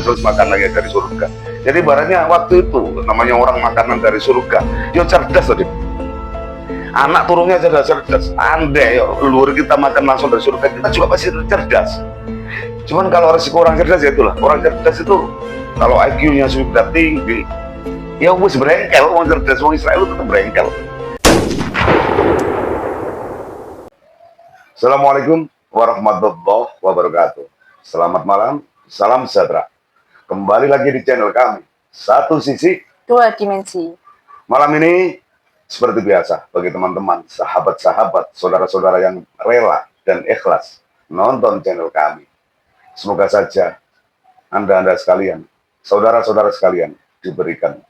terus makanannya dari surga. Jadi ibaratnya waktu itu namanya orang makanan dari surga, yo cerdas tadi. Anak turunnya cerdas-cerdas. Andai luar kita makan langsung dari surga, kita juga pasti cerdas. Cuman kalau resiko orang cerdas ya itulah, orang cerdas itu kalau IQ-nya sudah tinggi, ya wis berengkel. Orang cerdas, orang Israel itu tetap berengkel. Assalamualaikum warahmatullahi wabarakatuh. Selamat malam, salam sejahtera. Kembali lagi di channel kami, Satu Sisi Dua Dimensi. Malam ini seperti biasa, bagi teman-teman, sahabat-sahabat, saudara-saudara yang rela dan ikhlas nonton channel kami, semoga saja Anda-Anda sekalian, saudara-saudara sekalian, diberikan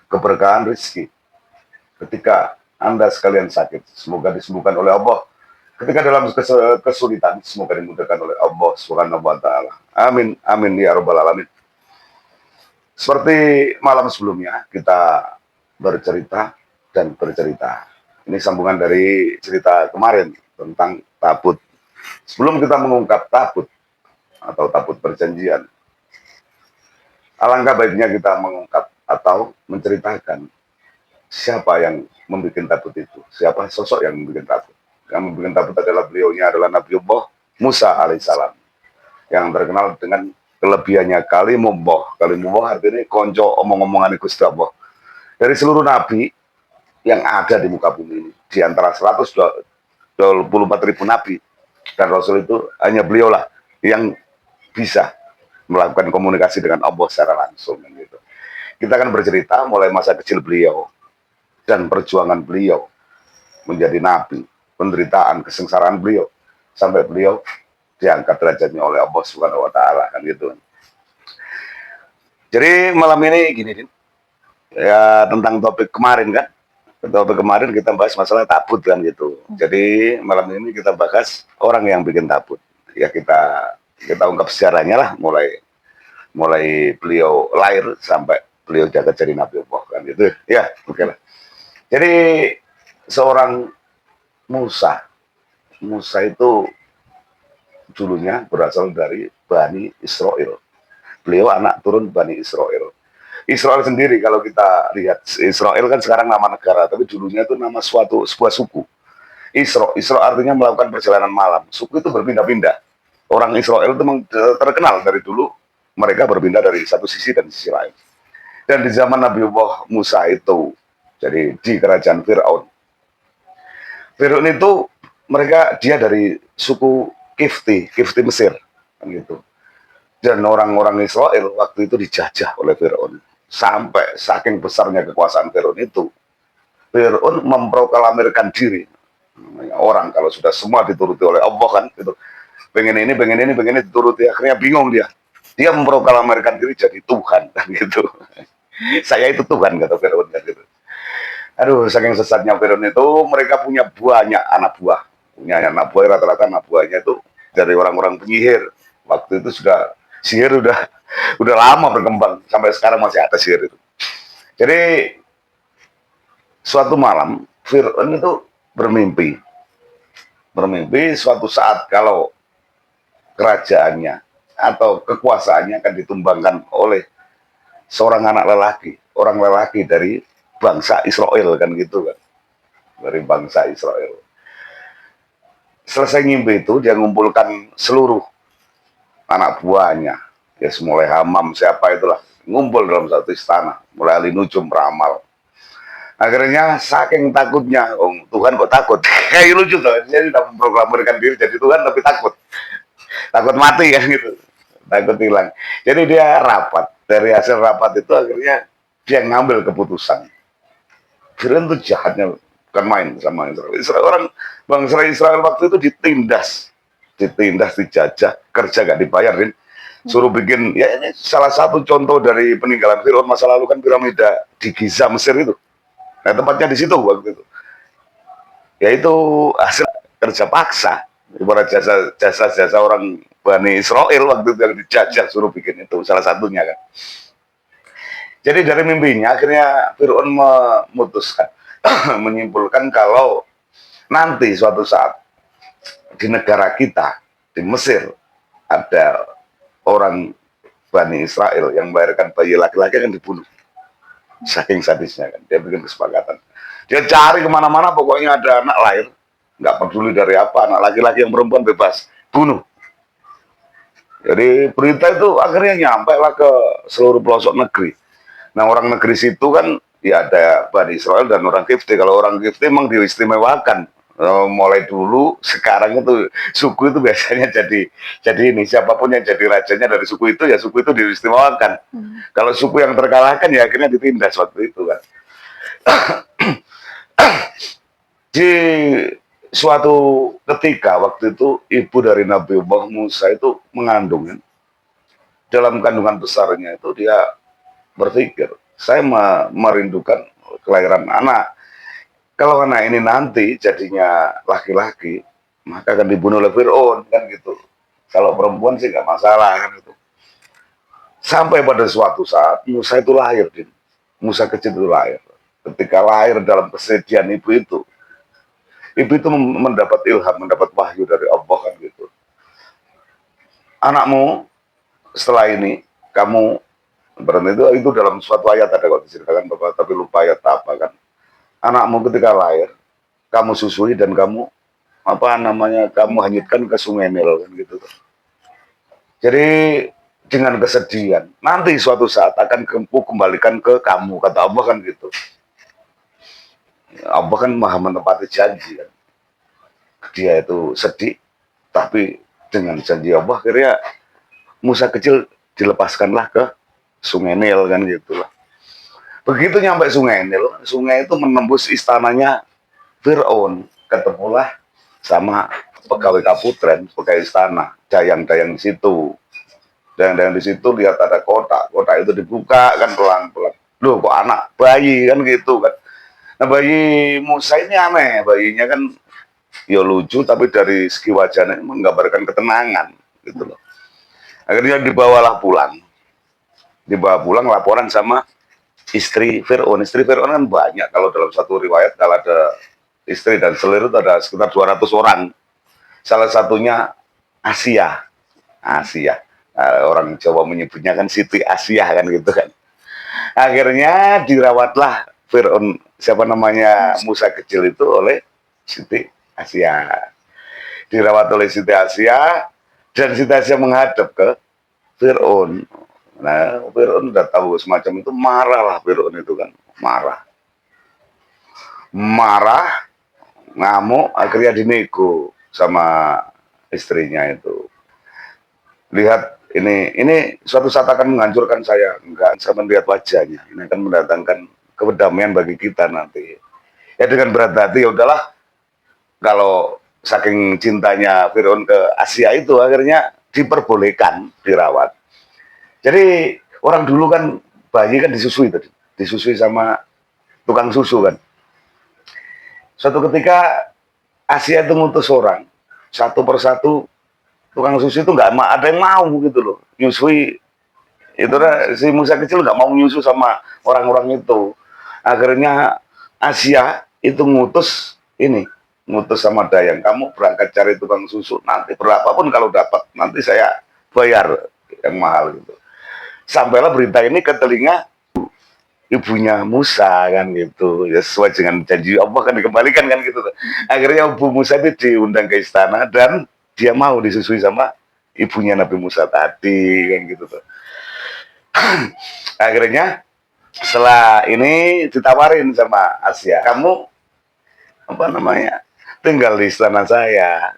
keberkahan rezeki ketika Anda sekalian sakit, semoga disembuhkan oleh Allah. Ketika dalam kesulitan, semoga dimudahkan oleh Allah Subhanahu wa Ta'ala. Amin, amin ya Rabbal 'Alamin. Seperti malam sebelumnya, kita bercerita dan bercerita. Ini sambungan dari cerita kemarin tentang tabut. Sebelum kita mengungkap tabut atau tabut perjanjian, alangkah baiknya kita mengungkap atau menceritakan siapa yang membuat tabut itu, siapa sosok yang membuat tabut. Yang membuat tabut adalah beliaunya adalah Nabiullah Musa alaihissalam, yang terkenal dengan kelebihannya kalimullah. Kalimullah artinya konco omong-omongan Gusti Allah. Dari seluruh nabi yang ada di muka bumi ini, di antara 124.000 nabi dan rasul itu, hanya beliaulah yang bisa melakukan komunikasi dengan Allah secara langsung gitu. Kita akan bercerita mulai masa kecil beliau dan perjuangan beliau menjadi nabi, penderitaan, kesengsaraan beliau, sampai beliau diangkat derajatnya oleh Allah Subhanahu wa Ta'ala, kan gitu. Jadi malam ini gini, ya tentang topik kemarin kan. Topik kemarin kita bahas masalah tabut kan gitu. Jadi malam ini kita bahas orang yang bikin tabut. Ya kita ungkap sejarahnya lah, mulai beliau lahir sampai beliau jaga jadi Nabi Allah kan gitu. Ya, oke lah. Jadi seorang Musa itu dulunya berasal dari Bani Israel. Beliau anak turun Bani Israel. Israel sendiri kalau kita lihat, Israel kan sekarang nama negara, tapi dulunya itu nama sebuah suku. Isra artinya melakukan perjalanan malam. Suku itu berpindah-pindah. Orang Israel itu terkenal dari dulu, mereka berpindah dari satu sisi dan sisi lain. Dan di zaman Nabiullah Musa itu, jadi di kerajaan Fir'aun. Fir'aun itu dia dari suku Kifti Mesir, kan gitu. Dan orang-orang Israel waktu itu dijajah oleh Fir'aun. Sampai saking besarnya kekuasaan Fir'aun itu, Fir'aun memproklamirkan diri. Orang kalau sudah semua dituruti oleh Allah kan, gitu. Pengen ini dituruti, akhirnya bingung dia. Dia memproklamirkan diri jadi Tuhan, kan gitu. Saya itu Tuhan, kata Fir'aun, kan gitu. Aduh, saking sesatnya Fir'aun itu, mereka punya banyak anak buah. Punya anak buah, rata-rata anak buahnya itu dari orang-orang penyihir. Waktu itu sihir udah lama berkembang, sampai sekarang masih ada sihir itu. Jadi suatu malam Fir'aun itu bermimpi suatu saat kalau kerajaannya atau kekuasaannya akan ditumbangkan oleh seorang orang lelaki dari bangsa Israel, kan gitu kan, dari bangsa Israel. Selesai mimpi itu, dia ngumpulkan seluruh anak buahnya, ya mulai Hamam siapa itulah, ngumpul dalam satu istana, mulai ahli nujum, peramal. Akhirnya saking takutnya, Tuhan kok takut, kayak lucu tuh, dia tidak memproklamirkan diri jadi Tuhan tapi takut mati kan gitu, takut hilang. Jadi dia rapat, dari hasil rapat itu akhirnya dia ngambil keputusan. Fir'aun itu jahatnya bukan main sama Israel. Orang bangsa Israel waktu itu ditindas, dijajah, kerja gak dibayarin, suruh bikin, ya ini salah satu contoh dari peninggalan Fir'aun masa lalu kan, piramida di Giza Mesir itu. Nah tempatnya di situ waktu itu. Yaitu hasil kerja paksa, ibarat jasa orang Bani Israel waktu itu yang dijajah suruh bikin itu, salah satunya kan. Jadi dari mimpinya akhirnya Fir'aun memutuskan menyimpulkan kalau nanti suatu saat di negara kita, di Mesir, ada orang Bani Israel yang melahirkan bayi laki-laki kan dibunuh. Saking sadisnya kan, dia bikin kesepakatan. Dia cari kemana-mana, pokoknya ada anak lahir, nggak peduli dari apa, anak laki-laki yang perempuan bebas, bunuh. Jadi berita itu akhirnya nyampe lah ke seluruh pelosok negeri. Nah orang negeri situ kan ya ada Bani Israel dan orang Kifti. Kalau orang Kifti memang diistimewakan. Mulai dulu sekarang itu suku itu biasanya jadi ini siapapun yang jadi rajanya dari suku itu ya suku itu diistimewakan. Kalau suku yang terkalahkan ya akhirnya ditindas waktu itu kan. Di suatu ketika waktu itu ibu dari Nabi Musa itu mengandung kan. Dalam kandungan besarnya itu dia berpikir, saya merindukan kelahiran anak. Kalau anak ini nanti jadinya laki-laki, maka akan dibunuh oleh Fir'aun kan gitu. Kalau perempuan sih nggak masalah kan itu. Sampai pada suatu saat Musa itu lahir, Musa kecil itu lahir. Ketika lahir dalam kesedihan ibu itu mendapat ilham, mendapat wahyu dari Allah kan gitu. Anakmu setelah ini kamu berarti itu dalam suatu ayat ada kok diceritakan Bapak, tapi lupa ayat apa kan. Anakmu ketika lahir kamu susui dan kamu apa namanya kamu hanyutkan ke sungai Nil kan gitu. Jadi dengan kesedihan nanti suatu saat akan kembalikan ke kamu kata Allah kan gitu. Allah kan maha menepati janji kan. Dia itu sedih, tapi dengan janji Allah akhirnya Musa kecil dilepaskanlah ke sungai Nil kan gitulah. Begitu nyampe sungai Nil, sungai itu menembus istananya Fir'aun, ketemulah sama pegawai Kaputren, pegawai istana, dayang-dayang di situ. Dayang-dayang di situ lihat ada kotak, kotak itu dibuka kan pelan-pelan. Loh kok anak bayi kan gitu kan. Nah bayi Musa ini aneh, bayinya kan ya lucu tapi dari segi wajahnya menggambarkan ketenangan gitu loh. Akhirnya dibawa pulang laporan sama istri Fir'aun. Istri Fir'aun kan banyak, kalau dalam satu riwayat kalau ada istri dan selir itu ada sekitar 200 orang. Salah satunya Asia. Orang Jawa menyebutnya kan Siti Asia kan gitu kan. Akhirnya dirawatlah Fir'aun, siapa namanya Musa kecil itu oleh Siti Asia. Dirawat oleh Siti Asia dan Siti Asia menghadap ke Fir'aun. Nah, Fir'aun udah tahu semacam itu, marahlah Fir'aun itu kan, marah, ngamuk, akhirnya dinego sama istrinya itu. Lihat ini suatu saat akan menghancurkan saya, enggak, saya melihat wajahnya, ini akan mendatangkan kedamaian bagi kita nanti. Ya dengan berat hati ya udahlah, kalau saking cintanya Fir'aun ke Asia itu akhirnya diperbolehkan dirawat. Jadi orang dulu kan bayi kan disusui sama tukang susu kan. Suatu ketika Asia itu ngutus orang, satu persatu tukang susu itu nggak ada yang mau gitu loh, nyusui. Itu si Musa kecil nggak mau nyusu sama orang-orang itu. Akhirnya Asia itu ngutus sama Dayang, kamu berangkat cari tukang susu, nanti berapapun kalau dapat, nanti saya bayar yang mahal gitu. Sampailah berita ini ke telinga ibunya Musa kan gitu, ya sesuai dengan janji Allah kan dikembalikan kan gitu. Akhirnya ibu Musa itu diundang ke istana dan dia mau disusui sama ibunya Nabi Musa tadi kan gitu tuh. Akhirnya setelah ini ditawarin sama Asia, kamu apa namanya tinggal di istana saya.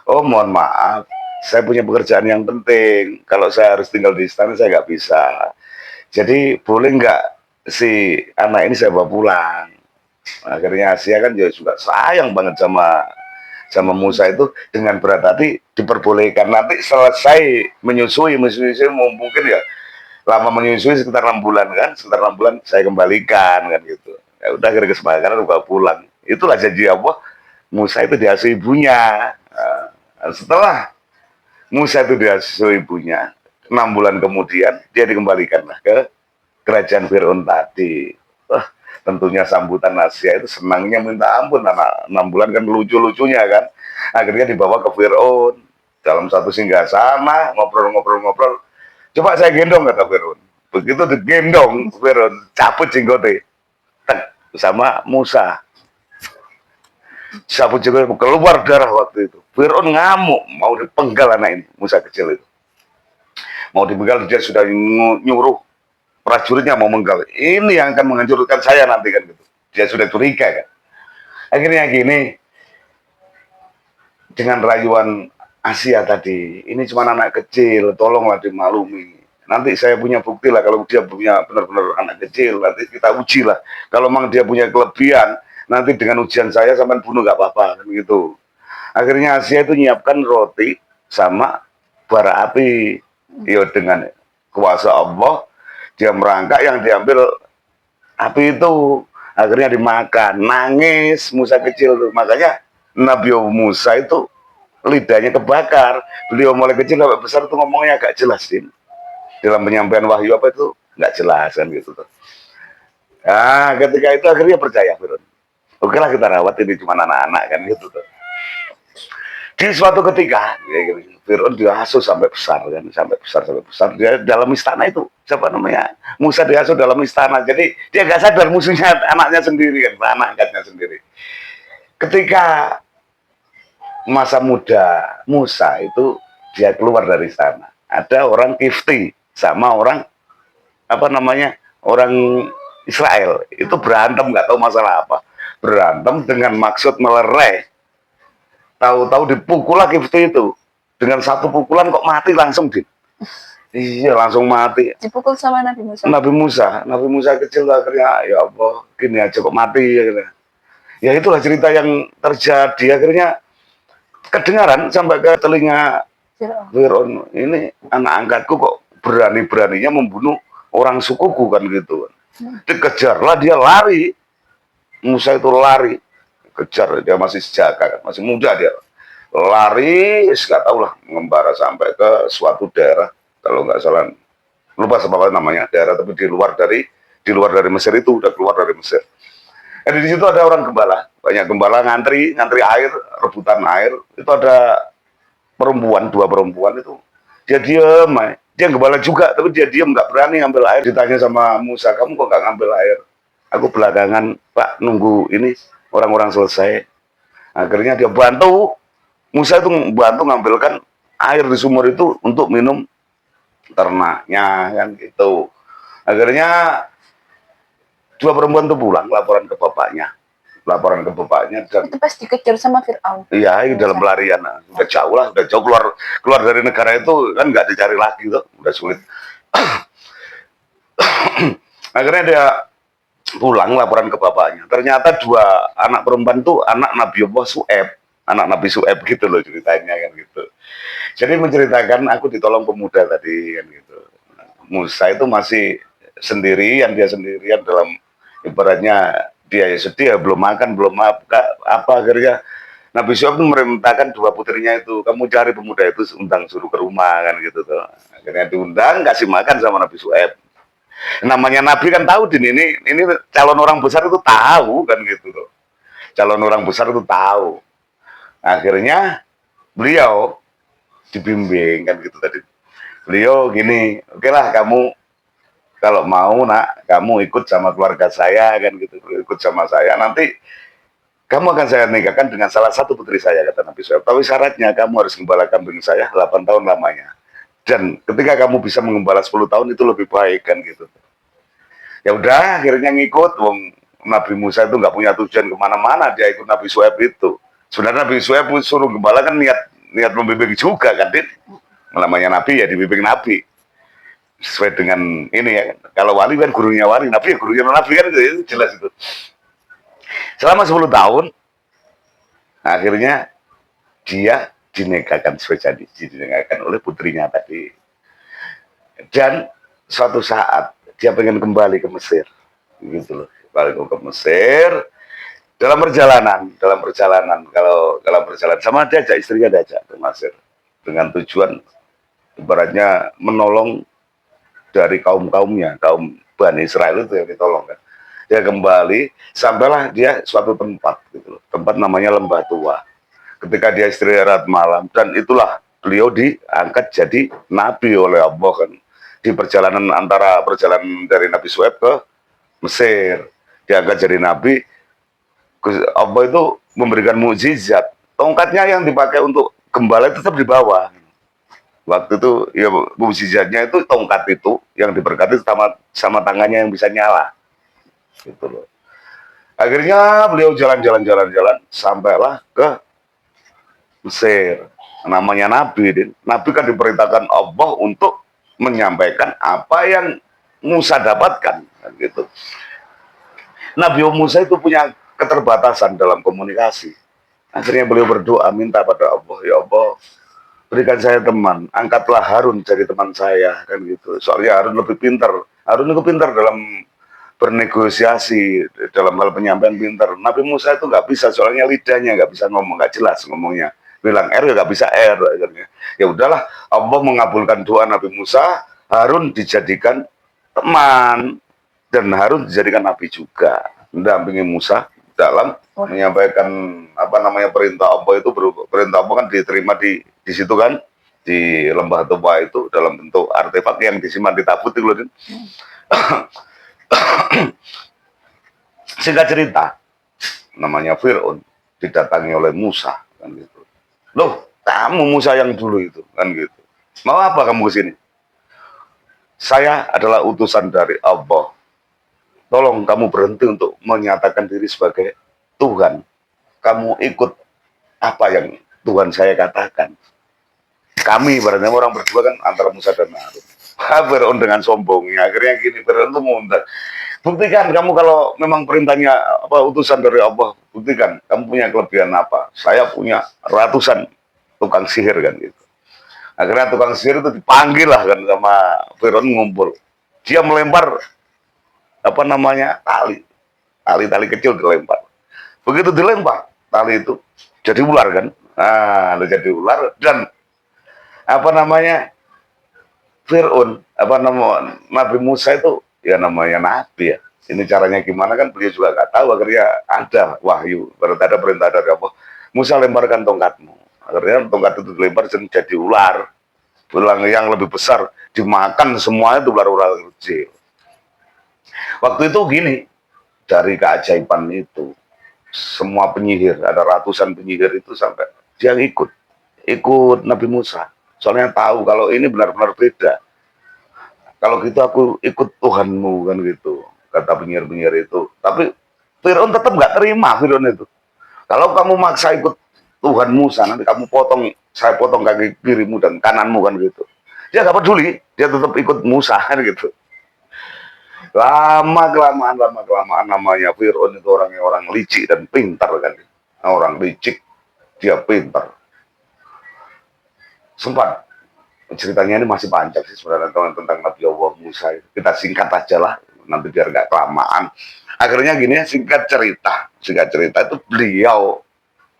Oh mohon maaf, saya punya pekerjaan yang penting. Kalau saya harus tinggal di istana saya nggak bisa. Jadi boleh nggak si anak ini saya bawa pulang? Akhirnya Asia kan juga sayang banget sama Musa itu, dengan berat hati diperbolehkan. Nanti selesai menyusui mungkin ya lama menyusui sekitar 6 bulan kan, sekitar 6 bulan saya kembalikan kan gitu. Ya udah akhirnya kesepakatan bawa pulang. Itulah janji Allah. Musa itu diasuh ibunya. Setelah Musa itu diasuh ibunya, 6 bulan kemudian dia dikembalikanlah ke kerajaan Fir'aun tadi. Tentunya sambutan Asia itu senangnya minta ampun, anak 6 bulan kan lucu-lucunya kan. Akhirnya dibawa ke Fir'aun dalam satu singgasana, ngobrol-ngobrol. Coba saya gendong kata Fir'aun. Begitu digendong Fir'aun cabut jenggote. Tek, sama Musa. Cabut jenggote keluar darah waktu itu. Fir'aun ngamuk mau dipenggal anak ini, Musa kecil itu. Mau dipenggal dia sudah nyuruh prajuritnya mau menggal. Ini yang akan menghancurkan saya nanti kan gitu. Dia sudah curiga kan. Akhirnya gini, dengan rayuan Asia tadi, ini cuma anak kecil, tolonglah dimaklumi. Nanti saya punya bukti lah kalau dia punya benar-benar anak kecil, nanti kita uji lah. Kalau memang dia punya kelebihan, nanti dengan ujian saya sampai bunuh gak apa-apa, kan gitu. Akhirnya Asia itu nyiapkan roti sama bara api. Ya dengan kuasa Allah, dia merangkak yang diambil api itu. Akhirnya dimakan, nangis Musa kecil tuh. Makanya Nabi Musa itu lidahnya kebakar. Beliau mulai kecil sampai besar tuh ngomongnya agak jelas, Din. Dalam penyampaian wahyu apa itu nggak jelas kan gitu tuh. Nah, ketika itu akhirnya percaya Fir'aun. Oke lah kita rawat ini cuma anak-anak kan gitu tuh. Di suatu ketika Fir'aun diasuh sampai besar kan, sampai besar. Dia dalam istana itu siapa namanya? Musa diasuh dalam istana. Jadi dia nggak sadar musuhnya anaknya sendiri kan, anak angkatnya sendiri. Ketika masa muda Musa itu dia keluar dari sana. Ada orang Kifti sama orang apa namanya orang Israel itu berantem nggak tahu masalah apa, berantem dengan maksud melerai. Tahu-tahu dipukul lagi Kifti itu dengan satu pukulan kok mati langsung Din. Iya langsung mati. Dipukul sama Nabi Musa. Nabi Musa kecil akhirnya ya Allah gini aja kok mati ya. Ya itulah cerita yang terjadi akhirnya kedengaran sampai ke telinga Fir'aun, ini anak angkatku kok berani-beraninya membunuh orang sukuku kan gitu. Dikejarlah dia lari. Musa itu lari. Kejar, dia masih sejaga kan, masih muda dia. Lari, nggak tahu lah, mengembara sampai ke suatu daerah. Kalau nggak salah, lupa apa namanya, daerah tapi di luar dari Mesir itu, udah keluar dari Mesir. Di situ ada orang gembala, banyak gembala ngantri air, rebutan air. Itu ada dua perempuan itu. Dia diem, dia gembala juga, tapi dia diem, nggak berani ngambil air. Ditanya sama Musa, kamu kok nggak ngambil air? Aku belakangan, Pak, nunggu ini orang-orang selesai. Akhirnya dia bantu, Musa itu bantu ngambilkan air di sumur itu untuk minum ternaknya, kan gitu. Akhirnya dua perempuan itu pulang laporan ke bapaknya dan itu pasti dikejar sama Fir'aun. Iya, dalam pelarian udah jauh keluar dari negara itu kan nggak dicari lagi tuh, udah sulit. Akhirnya dia pulang laporan ke bapaknya. Ternyata dua anak perempuan tuh anak Nabi Su'eb gitu loh ceritanya kan gitu. Jadi menceritakan aku ditolong pemuda tadi kan gitu. Musa itu masih sendirian dalam ibaratnya dia ya sedih ya, belum makan belum apa akhirnya Nabi Syuaib memerintahkan dua putrinya itu, kamu cari pemuda itu undang suruh ke rumah kan gitu tuh. Akhirnya diundang kasih makan sama Nabi Syuaib. Namanya Nabi kan tahu ini calon orang besar itu tahu kan gitu tuh. Calon orang besar itu tahu. Akhirnya beliau dibimbing kan gitu tadi. Beliau gini, oke lah kamu kalau mau nak, kamu ikut sama keluarga saya kan gitu, ikut sama saya. Nanti kamu akan saya nikahkan dengan salah satu putri saya kata Nabi Syuaib. Tapi syaratnya kamu harus gembala kambing saya 8 tahun lamanya. Dan ketika kamu bisa mengembala 10 tahun itu lebih baik kan gitu. Ya udah akhirnya ngikut. Wong Nabi Musa itu nggak punya tujuan kemana-mana, dia ikut Nabi Syuaib itu. Sebenarnya Nabi Syuaib suruh gembala kan niat membimbing juga kan, Dit. Namanya Nabi ya dibimbing Nabi. Sesuai dengan ini ya. Kalau wali kan gurunya wali, Nabi ya gurunya Nabi kan itu jelas itu. Selama 10 tahun akhirnya dia dinikahkan dinikahkan oleh putrinya tadi. Dan suatu saat dia pengen kembali ke Mesir. Gitu loh. Balik ke Mesir dalam perjalanan kalau dalam perjalanan sama dia ajak istrinya diajak ke Mesir dengan tujuan ibaratnya menolong dari kaum-kaumnya, kaum Bani Israel itu yang ditolong kan. Dia kembali, sampailah dia suatu tempat gitu loh. Tempat namanya Lembah Tua. Ketika dia istirahat malam dan itulah beliau diangkat jadi nabi oleh Allah kan. di perjalanan dari Nabi Syuaib ke Mesir, diangkat jadi nabi. Allah itu memberikan mukjizat. Tongkatnya yang dipakai untuk gembala itu tetap di bawah. Waktu itu ya mukjizatnya itu tongkat itu yang diberkati sama tangannya yang bisa nyala. Gitu loh. Akhirnya beliau jalan sampailah ke Mesir. Namanya Nabi, Din. Nabi kan diperintahkan Allah untuk menyampaikan apa yang Musa dapatkan, kan gitu. Nabi Musa itu punya keterbatasan dalam komunikasi. Akhirnya beliau berdoa minta pada Allah, ya Allah, berikan saya teman, angkatlah Harun jadi teman saya, kan gitu. Soalnya Harun lebih pintar. Harun itu pintar dalam bernegosiasi, dalam hal penyampaian pintar. Nabi Musa itu nggak bisa, soalnya lidahnya nggak bisa ngomong, nggak jelas ngomongnya. Bilang R ya nggak bisa R. Akhirnya. Ya udahlah, Allah mengabulkan doa Nabi Musa, Harun dijadikan teman dan Harun dijadikan nabi juga, mendampingi Musa dalam menyampaikan perintah Allah itu. Perintah Allah kan diterima di situ kan, di lembah Toba itu dalam bentuk artefak yang disimpan di tabut itu loh. Singkat cerita, namanya Fir'aun didatangi oleh Musa, kan gitu. Loh, kamu Musa yang dulu itu, kan gitu. Mau apa kamu ke sini? Saya adalah utusan dari Allah. Tolong kamu berhenti untuk menyatakan diri sebagai Tuhan. Kamu ikut apa yang Tuhan saya katakan. Kami, ibaratnya orang berdua kan antara Musa dan Harun. Fir'aun dengan sombongnya, akhirnya gini, Fir'aun itu ngundang. Buktikan kamu kalau memang perintahnya utusan dari Allah, buktikan kamu punya kelebihan apa. Saya punya ratusan tukang sihir kan gitu. Akhirnya tukang sihir itu dipanggil lah kan sama Fir'aun ngumpul. Dia melempar tali kecil dilempar. Begitu dilempar tali itu jadi ular kan. Nah, jadi ular dan Fir'aun, Nabi Musa itu ya namanya nabi ya. Ini caranya gimana kan beliau juga nggak tahu. Akhirnya ada wahyu, berarti ada perintah dari Allah. Musa lemparkan tongkatmu. Akhirnya tongkat itu dilempar jadi ular. Ular yang lebih besar dimakan semuanya itu ular-ular kecil. Waktu itu gini, dari keajaiban itu semua penyihir, ada ratusan penyihir itu sampai dia ikut Nabi Musa. Soalnya tahu kalau ini benar-benar beda. Kalau gitu aku ikut Tuhanmu kan gitu, kata penyihir-penyihir itu. Tapi Fir'aun tetap nggak terima Fir'aun itu. Kalau kamu maksa ikut Tuhan Musa, nanti saya potong kaki kirimu dan kananmu kan gitu. Dia nggak peduli, dia tetap ikut Musa kan gitu. Lama kelamaan namanya Fir'aun itu orang licik dan pintar kan. Orang licik, dia pintar. Sempat ceritanya ini masih panjang sih sebenarnya tentang Nabi Allah Musa. Kita singkat aja lah, nanti biar nggak kelamaan. Akhirnya gini, singkat cerita itu beliau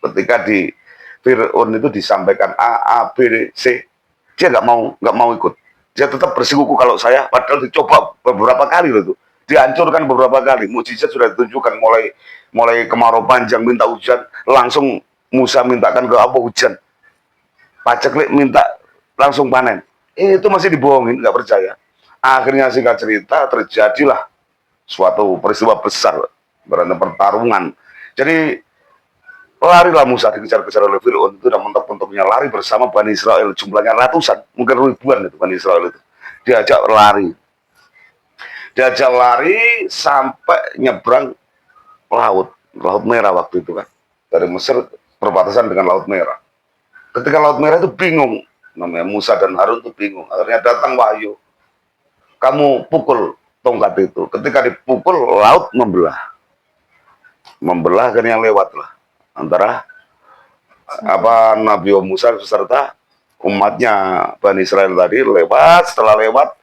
ketika di Fir'aun itu disampaikan A, B, C, dia nggak mau ikut. Dia tetap bersikuku kalau saya, padahal dicoba beberapa kali loh tuh, dihancurkan beberapa kali. Mukjizat sudah ditunjukkan, mulai kemarau panjang minta hujan, langsung Musa mintakan ke apa hujan. Paceklik minta langsung panen. Itu masih dibohongin, nggak percaya. Akhirnya singkat cerita terjadilah suatu peristiwa besar, berantem pertarungan. Jadi larilah Musa dikejar-kejar oleh Fir'aun itu dan mentok-mentoknya lari bersama Bani Israel, jumlahnya ratusan, mungkin ribuan itu Bani Israel itu. Diajak lari sampai nyebrang Laut Merah waktu itu kan. Dari Mesir perbatasan dengan Laut Merah. Ketika Laut Merah itu bingung, namanya Musa dan Harun itu bingung. Akhirnya datang wahyu. Kamu pukul tongkat itu. Ketika dipukul, laut membelah. Akhirnya lewatlah antara Nabi Musa beserta umatnya Bani Israel tadi lewat. Setelah lewat,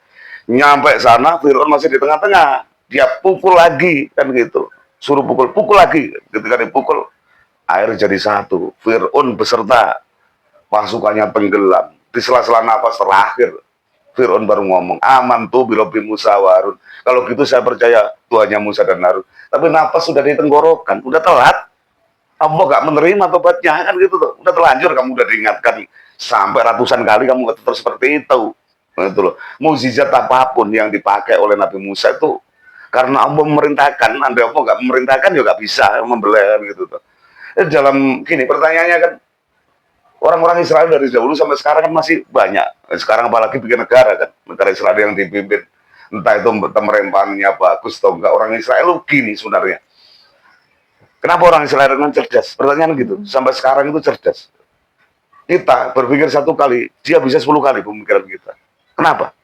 nyampe sana, Fir'aun masih di tengah-tengah. Dia pukul lagi, kan gitu. Suruh pukul lagi. Ketika dipukul, air jadi satu. Fir'aun beserta pasukannya tenggelam. Di sela-sela nafas terakhir, Fir'aun baru ngomong, aman tuh bilobi Musa wa Harun. Kalau gitu saya percaya Tuhannya Musa dan Harun. Tapi nafas sudah ditenggorokan, udah telat. Allah gak menerima tobatnya, kan gitu tuh. Udah terlanjur, kamu udah diingatkan sampai ratusan kali, kamu tetap seperti itu. Itu loh. Mukjizat apapun yang dipakai oleh Nabi Musa itu karena Allah memerintahkan. Andai Allah nggak memerintahkan juga nggak bisa membela gitu tuh. Dalam gini pertanyaannya kan, orang-orang Israel dari dahulu sampai sekarang kan masih banyak. Sekarang apalagi bikin negara kan, negara Israel yang dipimpin entah itu pemerintahannya bagus atau enggak. Orang Israel gini sebenarnya. Kenapa orang Israel kan cerdas? Pertanyaan gitu. Sampai sekarang itu cerdas. Kita berpikir satu kali, dia bisa 10 kali pemikiran kita. Kenapa?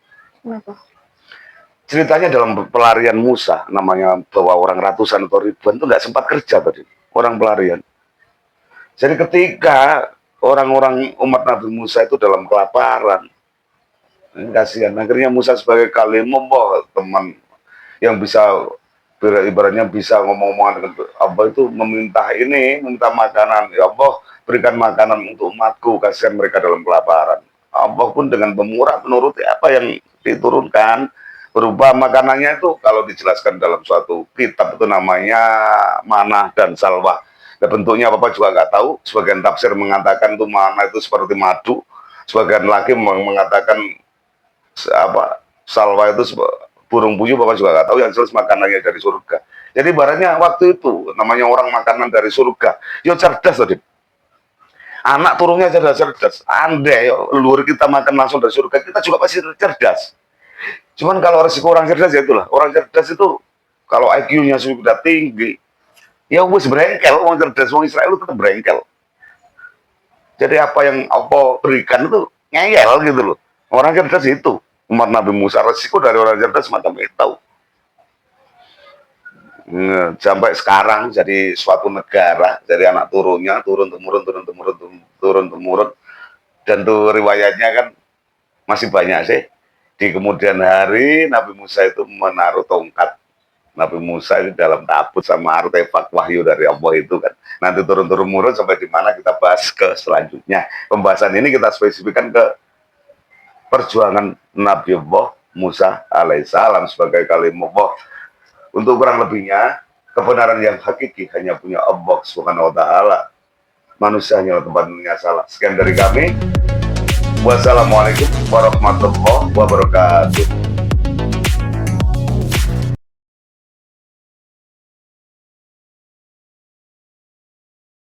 Kenapa? Ceritanya dalam pelarian Musa, namanya bawa orang ratusan atau ribuan itu nggak sempat kerja tadi, orang pelarian. Jadi ketika orang-orang umat Nabi Musa itu dalam kelaparan, kasihan. Akhirnya Musa sebagai kalimum, teman yang bisa ibaratnya bisa ngomong-ngomong dengan Allah itu meminta makanan. Ya Allah, berikan makanan untuk umatku, kasihan mereka dalam kelaparan. Allah pun dengan pemurah menuruti apa yang diturunkan, berubah makanannya itu kalau dijelaskan dalam suatu kitab itu namanya manah dan salwa. Nah, bentuknya Bapak juga nggak tahu. Sebagian tafsir mengatakan itu manah itu seperti madu, sebagian lagi mengatakan salwa itu burung puyuh. Bapak juga nggak tahu, yang jelas makanannya dari surga. Jadi ibaratnya waktu itu namanya orang makanan dari surga. Yo cerdas tadi. Anak turunnya cerdas. Andai leluhur kita makan langsung dari surga, kita juga pasti cerdas. Cuman kalau resiko orang cerdas ya itulah. Orang cerdas itu kalau IQ-nya sudah tinggi, ya wis berengkel. Orang cerdas, orang Israel itu tetap berengkel. Jadi apa yang Allah berikan itu ngeyel gitu loh. Orang cerdas itu umat Nabi Musa, resiko dari orang cerdas macam itu. Sampai sekarang jadi suatu negara, jadi anak turunnya turun temurun, dan tuh riwayatnya kan masih banyak sih. Di kemudian hari Nabi Musa itu menaruh tongkat Nabi Musa itu dalam tabut sama artefak wahyu dari Allah itu kan. Nanti turun-turun sampai di mana kita bahas ke selanjutnya. Pembahasan ini kita spesifikkan ke perjuangan Nabi Allah Musa alaihissalam sebagai kalimullah. Untuk kurang lebihnya, kebenaran yang hakiki hanya punya Allah Subhanahu wa Ta'ala. Manusia hanya tempatnya salah. Sekian dari kami. Wassalamualaikum warahmatullahi wabarakatuh.